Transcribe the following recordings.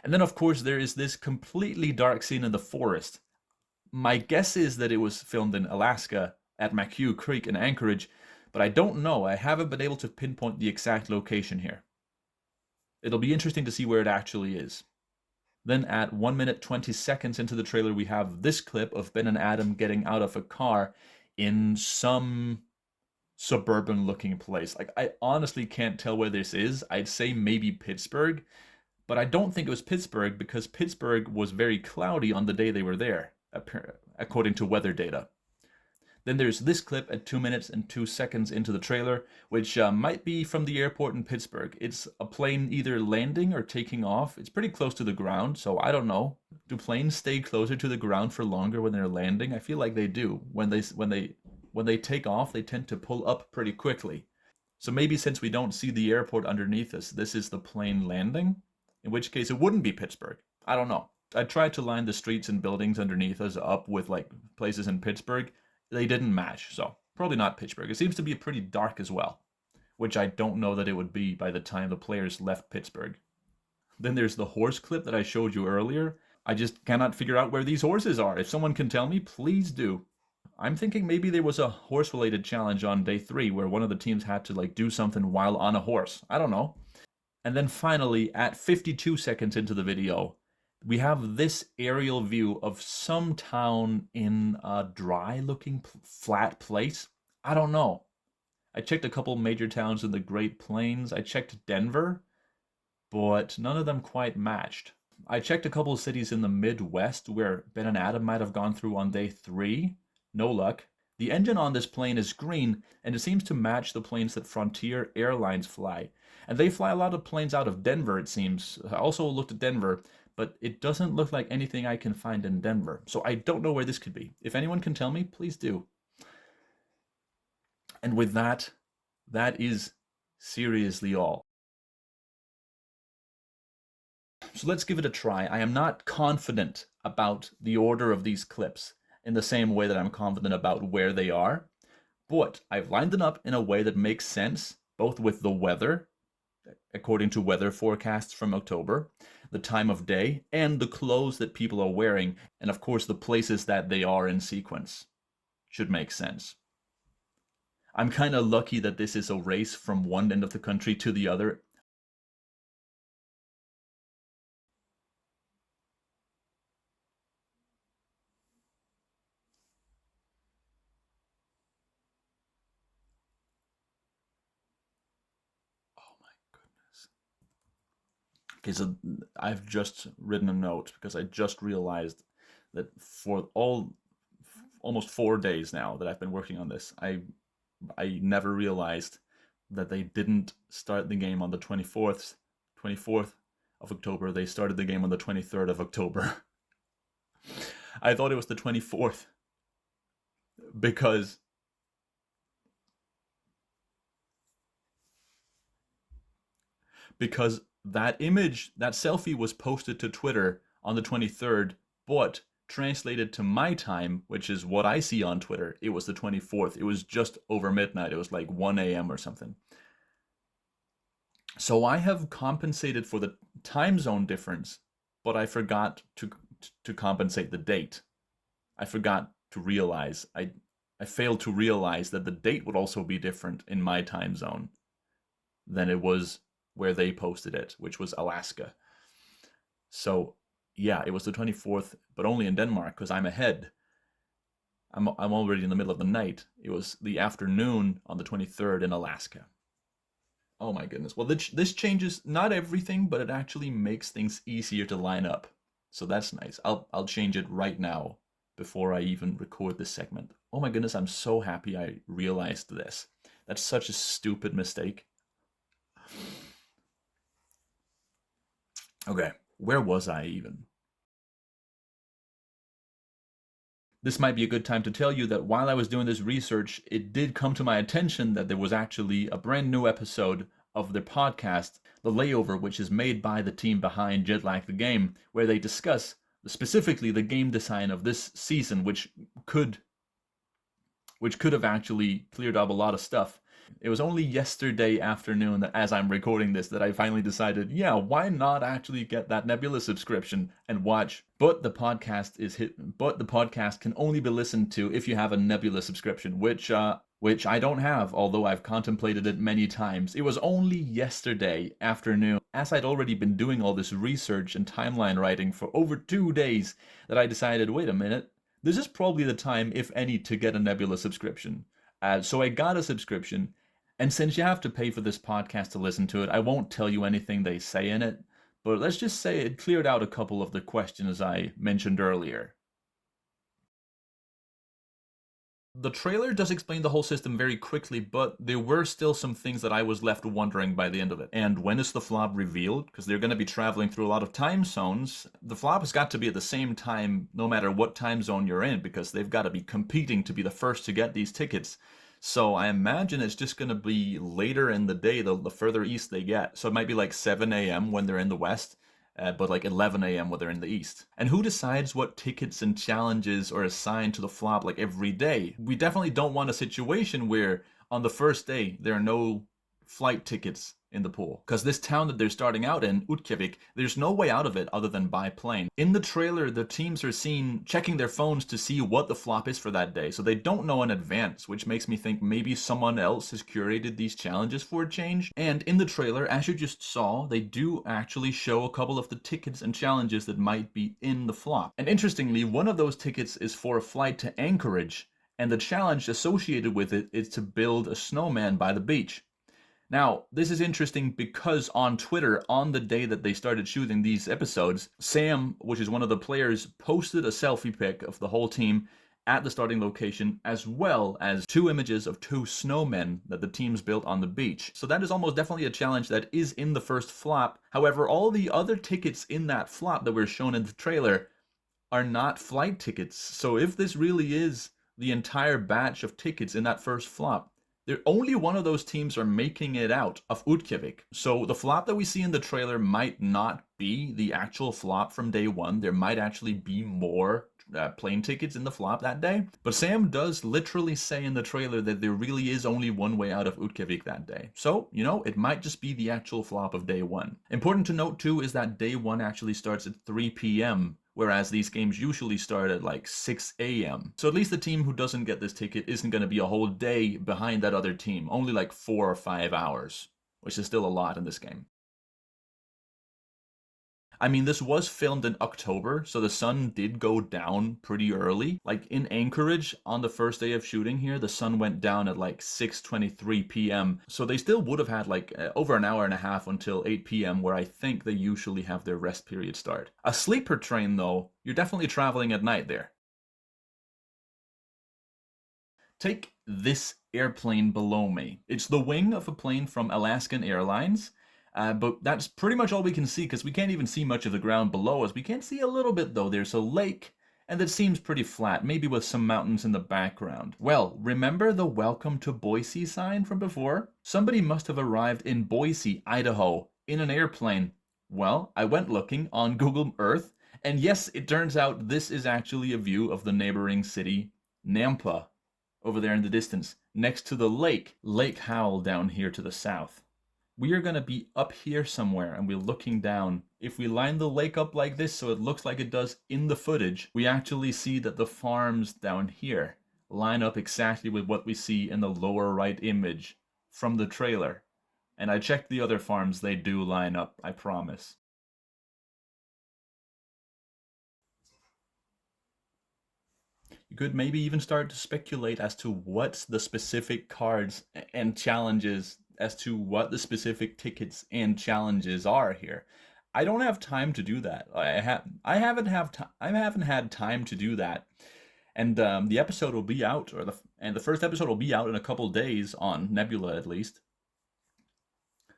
And then, of course, there is this completely dark scene in the forest. My guess is that it was filmed in Alaska at McHugh Creek in Anchorage, but I don't know. I haven't been able to pinpoint the exact location here. It'll be interesting to see where it actually is. Then at 1 minute 20 seconds into the trailer, we have this clip of Ben and Adam getting out of a car in some suburban looking place. Like, I honestly can't tell where this is. I'd say maybe Pittsburgh, but I don't think it was Pittsburgh because Pittsburgh was very cloudy on the day they were there, according to weather data. Then there's this clip at 2 minutes and 2 seconds into the trailer, which might be from the airport in Pittsburgh. It's a plane either landing or taking off. It's pretty close to the ground, so I don't know. Do planes stay closer to the ground for longer when they're landing? I feel like they do. When they take off, they tend to pull up pretty quickly. So maybe since we don't see the airport underneath us, this is the plane landing, in which case it wouldn't be Pittsburgh. I don't know. I tried to line the streets and buildings underneath us up with like places in Pittsburgh. They didn't match, so probably not Pittsburgh. It seems to be pretty dark as well, which I don't know that it would be by the time the players left Pittsburgh. Then there's the horse clip that I showed you earlier. I just cannot figure out where these horses are. If someone can tell me, please do. I'm thinking maybe there was a horse-related challenge on day 3 where one of the teams had to like do something while on a horse. I don't know. And then finally, at 52 seconds into the video, we have this aerial view of some town in a dry looking flat place. I don't know. I checked a couple major towns in the Great Plains. I checked Denver, but none of them quite matched. I checked a couple cities in the Midwest where Ben and Adam might have gone through on day 3. No luck. The engine on this plane is green, and it seems to match the planes that Frontier Airlines fly. And they fly a lot of planes out of Denver, it seems. I also looked at Denver, but it doesn't look like anything I can find in Denver. So I don't know where this could be. If anyone can tell me, please do. And with that, that is seriously all. So let's give it a try. I am not confident about the order of these clips in the same way that I'm confident about where they are, but I've lined them up in a way that makes sense, both with the weather, according to weather forecasts from October, the time of day, and the clothes that people are wearing, and of course the places that they are in sequence. Should make sense. I'm kind of lucky that this is a race from one end of the country to the other. Oh my goodness. Okay, so I've just written a note because I just realized that for almost 4 days now that I've been working on this, I never realized that they didn't start the game on the 24th of October. They started the game on the 23rd of October. I thought it was the 24th because that image, that selfie was posted to Twitter on the 23rd, but translated to my time, which is what I see on Twitter, it was the 24th. It was just over midnight. It was like 1 a.m. or something. So I have compensated for the time zone difference, but I forgot to compensate the date. I forgot to realize I failed to realize that the date would also be different in my time zone than it was where they posted it, which was Alaska. So yeah, it was the 24th, but only in Denmark because I'm ahead. I'm already in the middle of the night. It was the afternoon on the 23rd in Alaska. Oh my goodness. Well, this changes not everything, but it actually makes things easier to line up. So that's nice. I'll change it right now before I even record this segment. Oh my goodness, I'm so happy I realized this. That's such a stupid mistake. Okay, where was I even? This might be a good time to tell you that while I was doing this research, it did come to my attention that there was actually a brand new episode of their podcast, The Layover, which is made by the team behind Jetlag the Game, where they discuss specifically the game design of this season, which could have actually cleared up a lot of stuff. It was only yesterday afternoon that, as I'm recording this, that I finally decided, yeah, why not actually get that Nebula subscription and watch? But the podcast can only be listened to if you have a Nebula subscription, which I don't have, although I've contemplated it many times. It was only yesterday afternoon, as I'd already been doing all this research and timeline writing for over 2 days, that I decided, wait a minute, this is probably the time, if any, to get a Nebula subscription. So I got a subscription, and since you have to pay for this podcast to listen to it, I won't tell you anything they say in it, but let's just say it cleared out a couple of the questions I mentioned earlier. The trailer does explain the whole system very quickly, but there were still some things that I was left wondering by the end of it. And when is the flop revealed? Because they're going to be traveling through a lot of time zones. The flop has got to be at the same time no matter what time zone you're in, because they've got to be competing to be the first to get these tickets. So I imagine it's just going to be later in the day, the further east they get. So it might be like 7 a.m. when they're in the west, but like 11 a.m. when they're in the east. And who decides what tickets and challenges are assigned to the flop like every day? We definitely don't want a situation where on the first day there are no flight tickets in the pool, because this town that they're starting out in, Utqiagvik, there's no way out of it other than by plane. In the trailer, the teams are seen checking their phones to see what the flop is for that day, so they don't know in advance, which makes me think maybe someone else has curated these challenges for a change. And in the trailer, as you just saw, they do actually show a couple of the tickets and challenges that might be in the flop. And interestingly, one of those tickets is for a flight to Anchorage, and the challenge associated with it is to build a snowman by the beach. Now, this is interesting because on Twitter, on the day that they started shooting these episodes, Sam, which is one of the players, posted a selfie pic of the whole team at the starting location, as well as 2 images of 2 snowmen that the teams built on the beach. So that is almost definitely a challenge that is in the first flop. However, all the other tickets in that flop that were shown in the trailer are not flight tickets. So if this really is the entire batch of tickets in that first flop, only one of those teams are making it out of Utqiagvik. So the flop that we see in the trailer might not be the actual flop from day one. There might actually be more plane tickets in the flop that day. But Sam does literally say in the trailer that there really is only one way out of Utqiagvik that day. So, it might just be the actual flop of day one. Important to note too is that day one actually starts at 3 p.m. whereas these games usually start at like 6 a.m. So at least the team who doesn't get this ticket isn't going to be a whole day behind that other team, only like 4 or 5 hours, which is still a lot in this game. I mean, this was filmed in October, so the sun did go down pretty early. Like in Anchorage, on the first day of shooting here, the sun went down at like 6:23 p.m. So they still would have had like over an hour and a half until 8 p.m., where I think they usually have their rest period start. A sleeper train, though, you're definitely traveling at night there. Take this airplane below me. It's the wing of a plane from Alaskan Airlines. But that's pretty much all we can see, because we can't even see much of the ground below us. We can see a little bit though. There's a lake, and it seems pretty flat, maybe with some mountains in the background. Well, remember the Welcome to Boise sign from before? Somebody must have arrived in Boise, Idaho, in an airplane. Well, I went looking on Google Earth, and yes, it turns out this is actually a view of the neighboring city, Nampa, over there in the distance, next to the lake, Lake Howell down here to the south. We are going to be up here somewhere, and we're looking down. If we line the lake up like this so it looks like it does in the footage, we actually see that the farms down here line up exactly with what we see in the lower right image from the trailer. And I checked the other farms, they do line up, I promise. You could maybe even start to speculate as to what the specific cards and challenges, as to what the specific tickets and challenges are here. I don't have time to do that. I haven't had time to do that. And the episode will be out, the first episode will be out in a couple days on Nebula at least.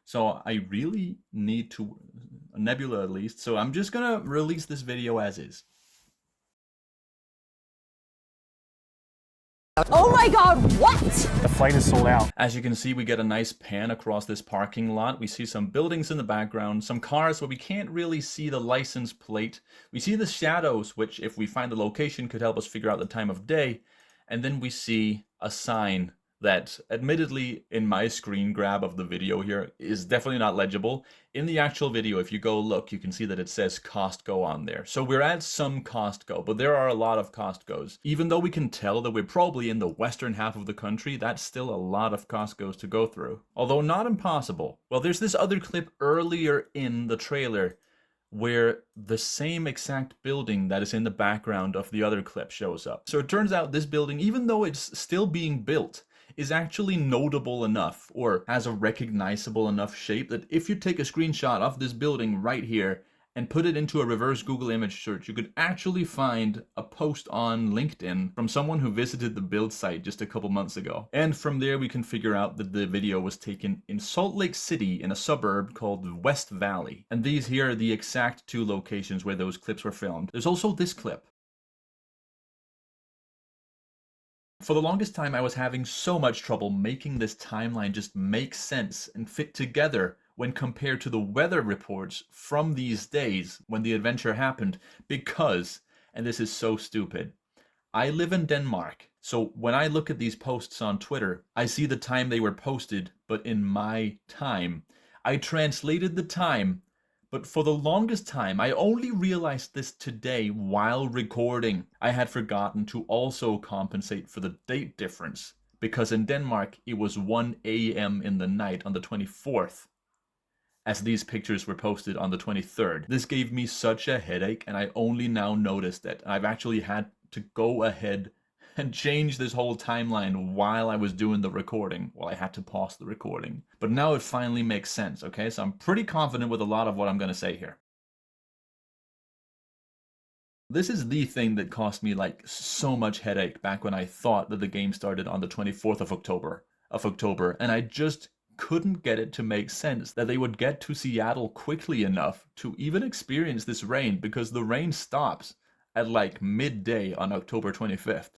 So I really need to Nebula at least. So I'm just gonna release this video as is. Oh my god, what? The flight is sold out. As you can see, we get a nice pan across this parking lot. We see some buildings in the background, some cars where we can't really see the license plate. We see the shadows, which if we find the location could help us figure out the time of day. And then we see a sign that admittedly in my screen grab of the video here is definitely not legible. In the actual video, if you go look, you can see that it says Costco on there. So we're at some Costco, but there are a lot of Costcos. Even though we can tell that we're probably in the western half of the country, that's still a lot of Costcos to go through. Although not impossible. Well, there's this other clip earlier in the trailer where the same exact building that is in the background of the other clip shows up. So it turns out this building, even though it's still being built, is actually notable enough or has a recognizable enough shape that if you take a screenshot of this building right here and put it into a reverse Google image search, you could actually find a post on LinkedIn from someone who visited the build site just a couple months ago. And from there we can figure out that the video was taken in Salt Lake City in a suburb called West Valley. And these here are the exact two locations where those clips were filmed. There's also this clip. For the longest time, I was having so much trouble making this timeline just make sense and fit together when compared to the weather reports from these days when the adventure happened because, and this is so stupid, I live in Denmark. So when I look at these posts on Twitter, I see the time they were posted, but in my time. I translated the time, but for the longest time, I only realized this today while recording. I had forgotten to also compensate for the date difference, because in Denmark it was 1 a.m. in the night on the 24th, as these pictures were posted on the 23rd. This gave me such a headache, and I only now noticed that I've actually had to go ahead and change this whole timeline while I was doing the recording. Well, I had to pause the recording. But now it finally makes sense, okay? So I'm pretty confident with a lot of what I'm going to say here. This is the thing that cost me like so much headache back when I thought that the game started on the 24th of October, and I just couldn't get it to make sense that they would get to Seattle quickly enough to even experience this rain, because the rain stops at like midday on October 25th.